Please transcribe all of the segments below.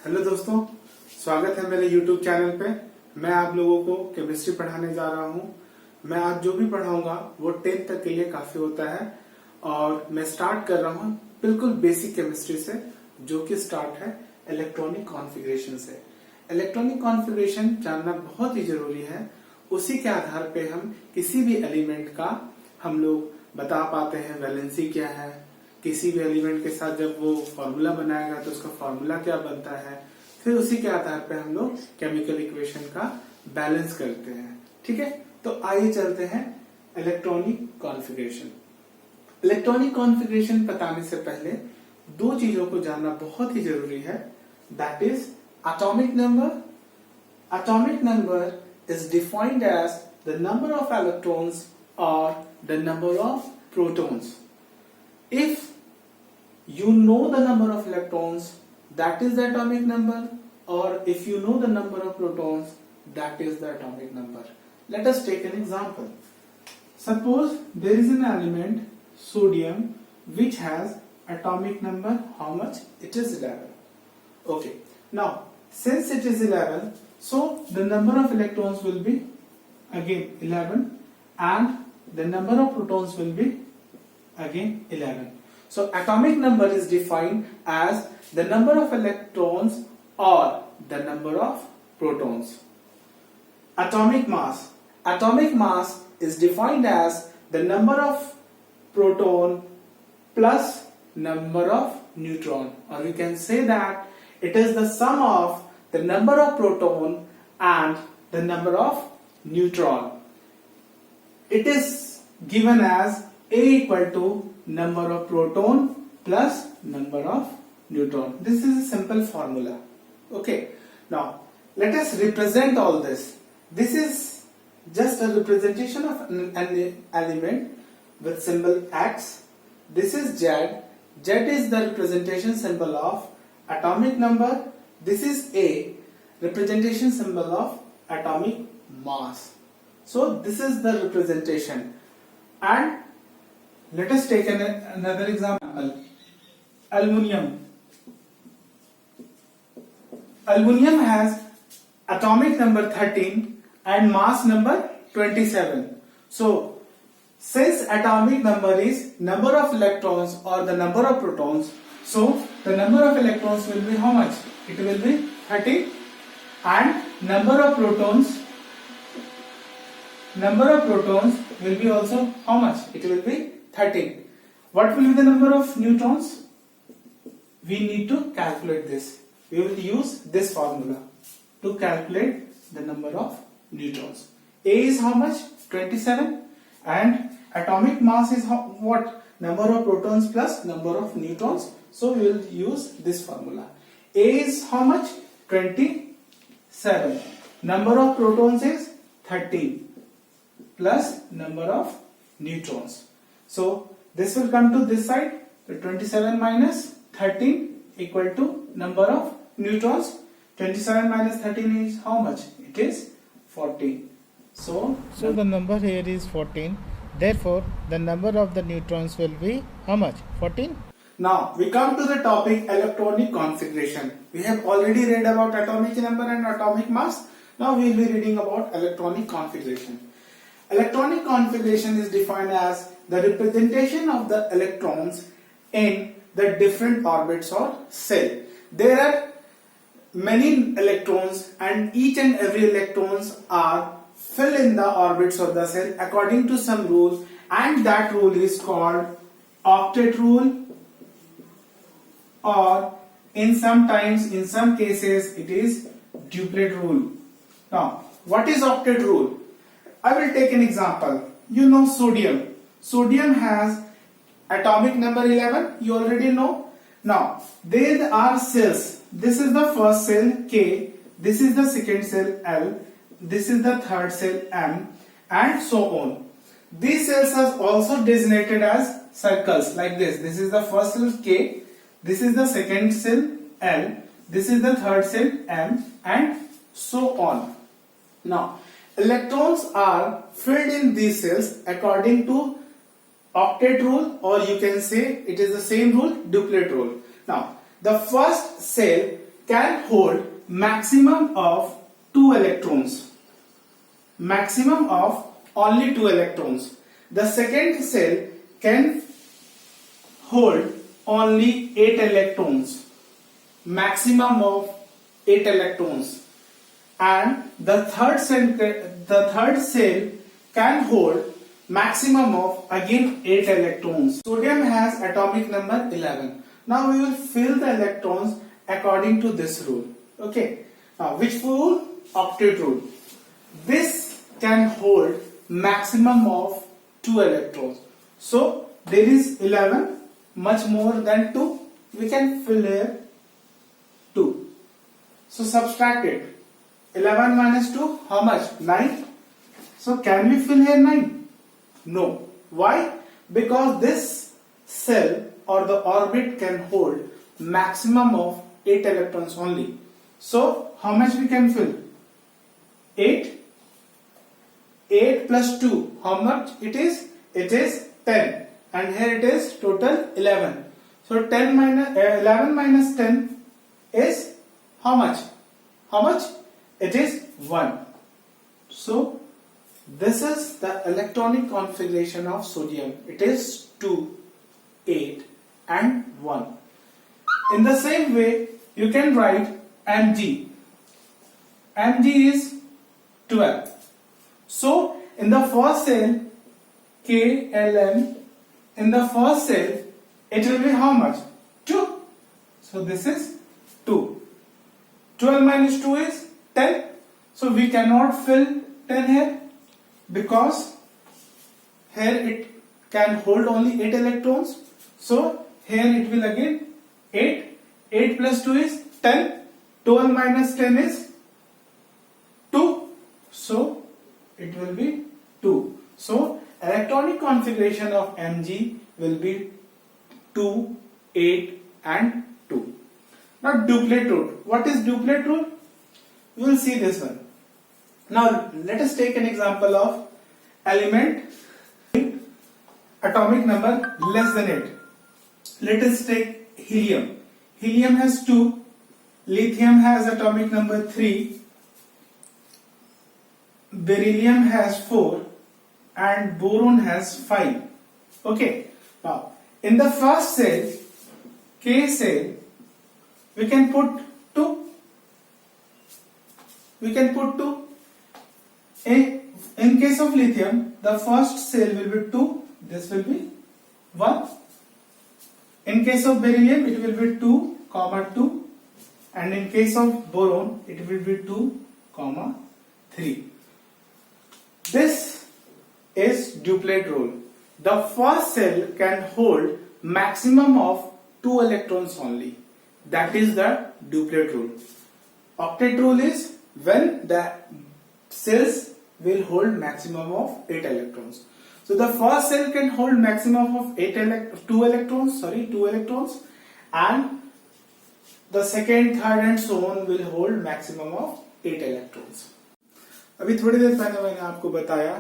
Hello दोस्तों, स्वागत है मेरे YouTube चैनल पे। मैं आप लोगों को केमिस्ट्री पढ़ाने जा रहा हूँ। मैं आज जो भी पढ़ाऊंगा वो 10th तक के लिए काफी होता है और मैं स्टार्ट कर रहा हूँ बिल्कुल बेसिक केमिस्ट्री से, जो कि स्टार्ट है इलेक्ट्रॉनिक कॉन्फ़िगरेशन से। इलेक्ट्रॉनिक कॉन्फ़िगरेशन जानना बहुत ही जरूरी है। उसी के आधार पे हम किसी भी एलिमेंट का हम लोग बता पाते हैं वैलेंसी क्या है। किसी भी एलिमेंट के साथ जब वो फॉर्मूला बनाएगा तो उसका फॉर्मूला क्या बनता है, फिर उसी के आधार पे हम लोग केमिकल इक्वेशन का बैलेंस करते हैं। ठीक है, तो आइए चलते हैं इलेक्ट्रॉनिक कॉन्फ़िगरेशन। इलेक्ट्रॉनिक कॉन्फ़िगरेशन बताने से पहले दो चीजों को जानना बहुत ही जरूरी है, that is atomic number. Atomic number is defined as the number of electrons or the number of protons. If you know the number of electrons, that is the atomic number, or if you know the number of protons, that is the atomic number. Let us take an example. Suppose there is an element sodium which has atomic number, how much? It is 11. Okay, now since it is 11, so the number of electrons will be again 11 and the number of protons will be again 11. So atomic number is defined as the number of electrons or the number of protons. Atomic mass. Atomic mass is defined as the number of proton plus number of neutron, or we can say that it is the sum of the number of proton and the number of neutron. It is given as A equal to number of proton plus number of neutron. This is a simple formula. Okay. Now let us represent all this. This is just a representation of an element with symbol X. This is Z. Z is the representation symbol of atomic number. This is A, representation symbol of atomic mass. So this is the representation. And let us take another example. Aluminium. Aluminium has atomic number 13 and mass number 27. So since atomic number is number of electrons or the number of protons, so the number of electrons will be how much? It will be 13 and number of protons will be also how much? It will be 13. What will be the number of neutrons? We need to calculate this. We will use this formula to calculate the number of neutrons. A is how much? 27 and atomic mass is what? Number of protons plus number of neutrons. So we will use this formula. A is how much? 27. Number of protons is 13 plus number of neutrons. So this will come to this side. So 27 minus 13 equal to number of neutrons. 27 minus 13 is how much? It is 14. So the number here is 14. Therefore, the number of the neutrons will be how much? 14? now we come to the topic electronic configuration. We have already read about atomic number and atomic mass. Now we will be reading about electronic configuration. Electronic configuration is defined as the representation of the electrons in the different orbits or cell. There are many electrons and each and every electrons are filled in the orbits of the cell according to some rules, and that rule is called octet rule, or in some cases it is duplet rule. Now what is octet rule? I will take an example. You know sodium. Sodium has atomic number 11. You already know. Now there are cells. This is the first cell K. This is the second cell L. This is the third cell M, and so on. These cells are also designated as circles like this. This is the first cell K. This is the second cell L. This is the third cell M, and so on. Now electrons are filled in these cells according to octet rule, or you can say it is the same rule, duplet rule. Now the first cell can hold maximum of 2 electrons. Maximum of only 2 electrons. The second cell can hold only 8 electrons. Maximum of 8 electrons. And the third cell can hold maximum of again 8 electrons. Sodium has atomic number 11. Now we will fill the electrons according to this rule. Okay. Now which rule? Octet rule. This can hold maximum of 2 electrons. So there is 11, much more than 2. We can fill here 2. So subtract it. 11 minus 2, how much? 9. So can we fill here 9? No. Why? Because this cell or the orbit can hold maximum of 8 electrons only. So how much we can fill? 8. 8 plus 2, how much it is? It is 10. And here it is total 11. So 11 minus 10 is how much? How much? It is 1. So this is the electronic configuration of sodium. It is 2, 8 and 1. In the same way, you can write Mg. Mg is 12. So in the first cell, KLm, in the first cell, it will be how much? 2. So this is 2. 12 minus 2 is 10. So we cannot fill 10 here because here it can hold only 8 electrons. So here it will again 8. 8 plus 2 is 10. 12 minus 10 is 2. So it will be 2. So electronic configuration of Mg will be 2, 8 and 2. Now duplet rule. What is duplet rule? You will see this one. Now let us take an example of element atomic number less than 8. Let us take helium. Helium has 2. Lithium has atomic number 3. Beryllium has 4. And boron has 5. Okay. Now in the first cell, K cell, we can put 2. We can put 2. In case of lithium, the first cell will be 2. This will be 1. In case of beryllium, it will be 2, 2. And in case of boron, it will be 2, 3. This is duplet rule. The first cell can hold maximum of 2 electrons only. That is the duplet rule. Octet rule is when the cells will hold maximum of 8 electrons. So the first cell can hold maximum of 2 electrons, and the second, third and so on will hold maximum of 8 electrons. अभी थोड़ी देर पहले मैंने आपको बताया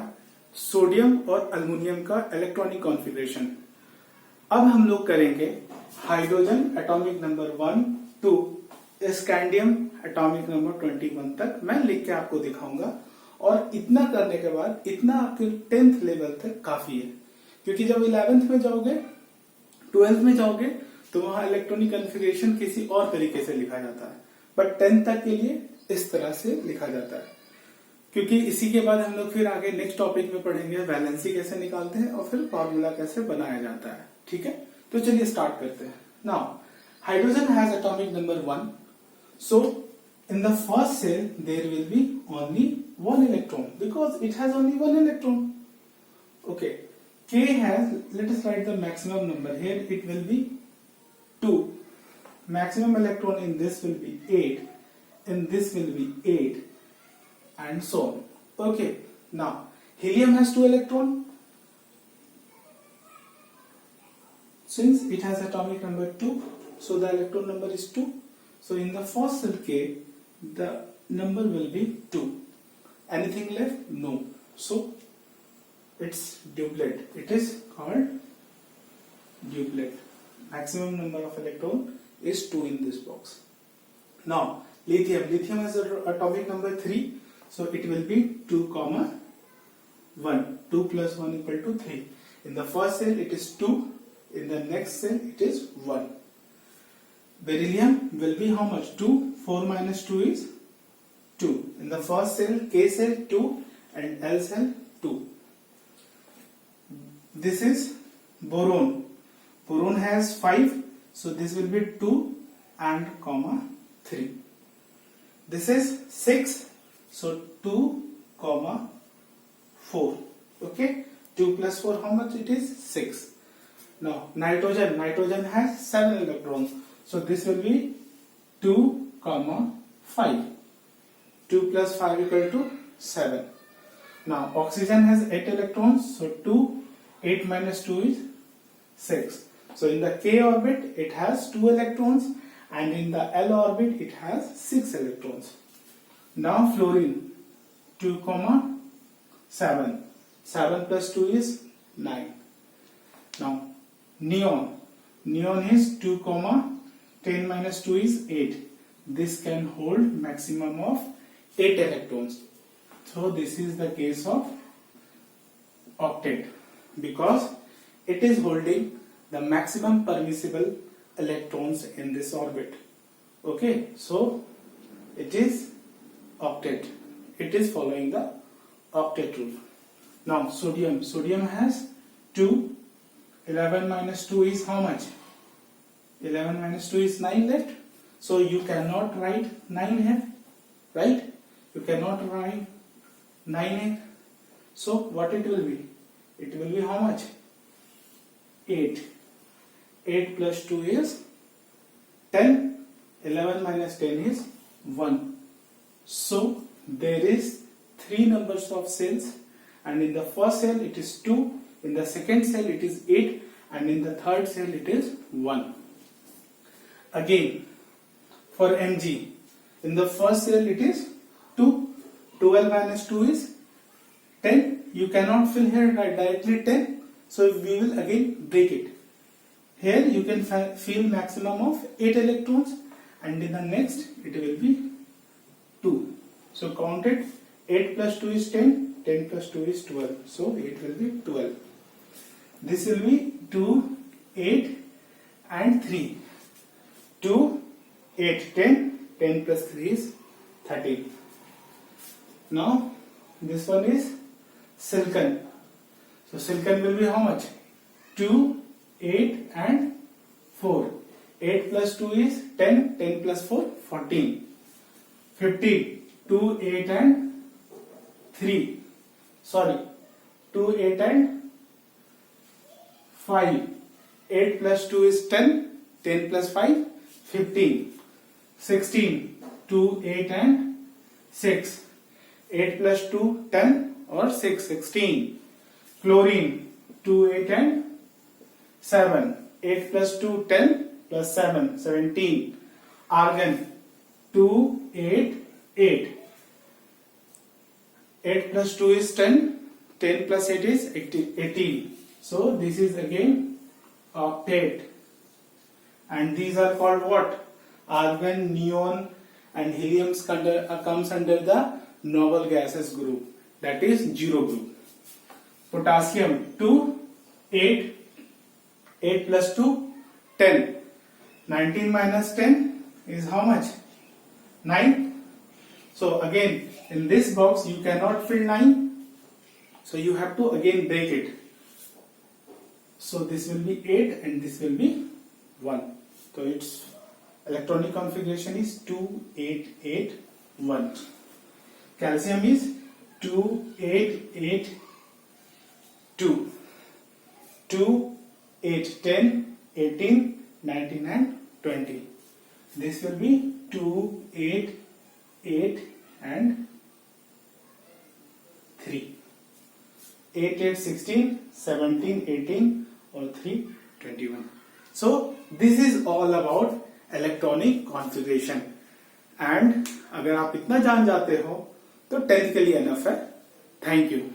sodium और aluminium का electronic configuration. अब हम लोग करेंगे hydrogen atomic number 1, 2, scandium atomic number 21 तक मैं लिख के आपको दिखाऊंगा. और इतना करने के बाद इतना आपके 10th लेवल तक काफी है, क्योंकि जब 11th में जाओगे, 12th में जाओगे तो वहां इलेक्ट्रॉनिक कॉन्फ़िगरेशन किसी और तरीके से लिखा जाता है, बट 10th तक के लिए इस तरह से लिखा जाता है. क्योंकि इसी के बाद हम लोग फिर आगे नेक्स्ट टॉपिक में पढ़ेंगे वैलेंसी कैसे निकालते हैं और फिर फॉर्मूला कैसे बनाया जाता है. ठीक है, तो चलिए स्टार्ट करते हैं. Now hydrogen has atomic number 1. So in the first cell there will be only 1 electron because it has only 1 electron. Okay, K has, let us write the maximum number here. It will be 2. Maximum electron in this will be 8, in this will be 8 and so on. Okay, now helium has 2 electron. Since it has atomic number 2, so the electron number is 2. So in the first cell K, the number will be 2. Anything left? No. So it's duplet. It is called duplet. Maximum number of electron is 2 in this box. Now, lithium is atomic number 3, so it will be 2, 1. 2 plus 1 equal to 3. In the first cell it is 2, in the next cell it is 1. Beryllium will be how much? 2, 4 minus 2 is 2. In the first cell, K cell 2 and L cell 2. This is boron. Boron has 5, so this will be 2 and 3. This is 6, so 2, 4. Okay, 2 plus 4, how much it is? 6. Now nitrogen has 7 electrons, so this will be 2, 5. 2 plus 5 equal to 7. Now oxygen has 8 electrons, so 8 minus 2 is 6. So in the K orbit it has 2 electrons, and in the L orbit it has 6 electrons. Now fluorine 2, 7. 7 plus 2 is 9. Now neon is 2, 10 minus 2 is 8. This can hold maximum of 8 electrons. So this is the case of octet, because it is holding the maximum permissible electrons in this orbit. Okay, so it is octet. It is following the octet rule. Now sodium has 2. 11 minus 2 is how much? 11 minus 2 is 9 left. So you cannot write 9 here, right? You cannot write 9 here. So what it will be? It will be how much? 8. 8 plus 2 is 10. 11 minus 10 is 1. So there is 3 numbers of cells, and in the first cell it is 2, in the second cell it is 8, and in the third cell it is 1. Again, for Mg, in the first cell it is 2. 12 minus 2 is 10. You cannot fill here directly 10, so we will again break it. Here you can fill maximum of 8 electrons, and in the next it will be 2. So count it. 8 plus 2 is 10. 10 plus 2 is 12. So it will be 12. This will be 2, 8 and 3. 2, 8, 10. 10 plus 3 is 13. Now this one is silicon. So silicon will be how much? 2, 8 and 4. 8 plus 2 is 10. 10 plus 4, 14. 15. 2, 8 and 3. Sorry. 2, 8 and 5. 8 plus 2 is 10. 10 plus 5, 15. 16. 2, 8 and 6. 8 plus 2, 10 or 6, 16. Chlorine 2, 8 and 7. 8 plus 2, 10 plus 7, 17. Argon 2, 8, 8. 8 plus 2 is 10. 10 plus 8 is 18. So this is again octet. And these are called what? Argon, neon and helium comes under the noble gases group. That is 0 group. Potassium 2, 8. 8 plus 2, 10. 19 minus 10 is how much? 9. So again, in this box you cannot fill 9. So you have to again break it. So this will be 8 and this will be 1. So its electronic configuration is 2, 8, 8, 1. Calcium is 2, 8, 8, 2. 2, 8, 10, 18, 19 and 20. This will be 2, 8, 8 and 3. 8, 8, 16, 17, 18 or 3, 21. So this is all about electronic configuration. And अगर आप इतना जान जाते हो तो 10th के लिए enough है. Thank you.